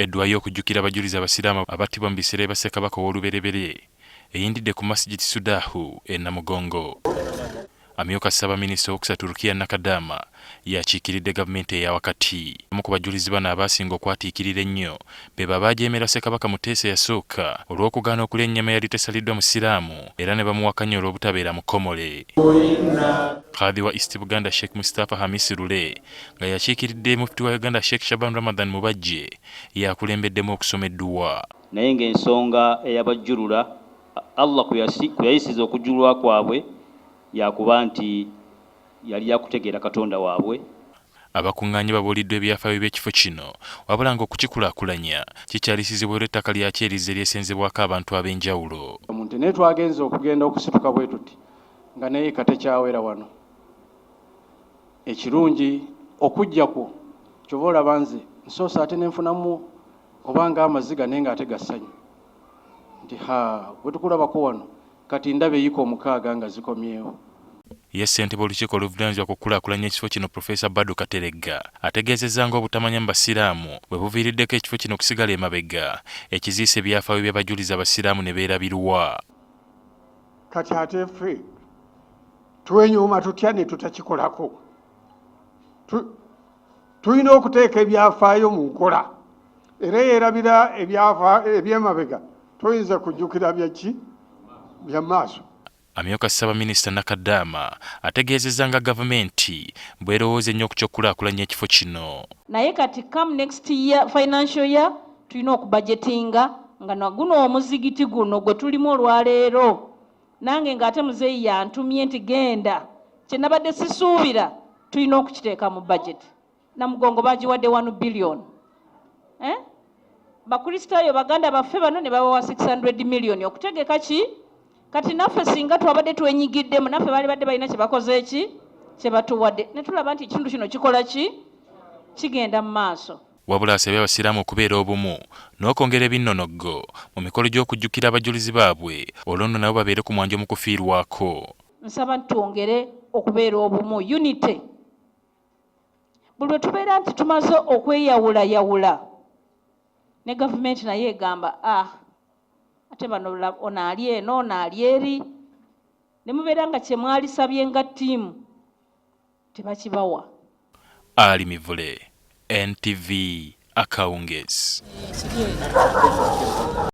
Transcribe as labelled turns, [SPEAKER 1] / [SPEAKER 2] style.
[SPEAKER 1] Edduwa y'okujjukira abajulizi abasiraamu abattibwa mu biseera bya Ssekabaka ow'olubereberye eyindidde ku Masjid Sudahu e Namugongo. Amyuka ssaabaminisat owokusatu Rukia Nakadaama yakiikiridde gavumenti eya wakati. Omu ku bajulizi bano abaasinga okwatiikirira ennyo be bajeemera Ssekabaka Muteesa eyasooka olw'okugaana okulya ennyama yali tesaliddwa musiraamu era ne bamuwakanya olw'obutabeera mukomole. Kadhi wa East Buganda Sheikh Mustapha Hamisi Lule nga yakiikiridde mufti wa Uganda Sheikh Shaban Ramadan Mubajje yakulembeddemu okusoma edduwa.
[SPEAKER 2] Naye ng'ensonga ey'abajjulula Allah kuyayisiza okujjulwa kwabwe yakuba nti yali yakutegeera Katonda waabwe.
[SPEAKER 1] Abakuŋŋaanyi babuuliddwa ebyafaayo by'ekifo kino wabula ng'okukikulaakulanya kikyalisizibwa olw'ettaka lya Kyerizi eryesenzebwako abantu ab'enjawulo.
[SPEAKER 3] Omuntu naye twagenza okugenda okusituka bwe tuti nga naye katekyawera wano. Ekirungi okujjako kyova olaba nze nsoose ate nenfunamu obanga amaziga naye ng'ate gassanyu nti bwe tukulabako wano kati ndaba eyika 6 nga zikomyewo.
[SPEAKER 1] Ye ssentebe olukiiko oluvunaanyizibwa ku kukulaakulanya ekifo kino Profesa Bado Kateregga ategeezezza ng'obutamanya mu basiraamu bwe buviiriddeko ekifo kino okusigala emabega ekiziisa ebyafaayo by'abajulizi abasiraamu ne beerabirwa.
[SPEAKER 4] Kati ate ffe twenyuuma tutya ne tutakikolako. Tulina okuteeka ebyafaayo mu nkola era yeerabira eby'emabega toyinza kujjukira bya maaso.
[SPEAKER 1] Amyuka ssaabaminisat Nakadaama ategeezezza nga gavumenti bw'erowooza ennyo ku ky'okulaakulanya ekifo kino.
[SPEAKER 5] Naye kati come next year financial year tulina okubudgetinga nga naguno omuzigiti guno gwe tulimu olwaleero nange ng'ate muzeeyi yantumye nti genda kye nabadde sisuubira tulina okukiteeka mu budget. Namugongo bagiwadde 1 billion. Bakristaayo baganda baffe bano ne babawa 600 million okutegeka ki kati naffe singa twabadde twenyiggiddemu naffe baali badde balina kye bakoze ki kye batuwadde ne tulaba nti ekintu kino kikola ki kigenda mu maaso.
[SPEAKER 1] Wabula asabye abasiraamu okubeera obumu n'okwongera ebinnonoggo mu mikolo gy'okujjukira abajulizi baabwe olwo nno nabo babeere ku mwanjo mu kufiirwako.
[SPEAKER 5] Nsaba nti twongere okubeera obumu unity. Buli lwe tubeera nti tumaze okweyawulayawula ne gavumenti naye egamba ate bano ono ali eno ono ali eri ne mubeera nga kye mwalisabye nga ttiimu tebakibawa.
[SPEAKER 1] Ali Mivule, NTV, Akawungeezi.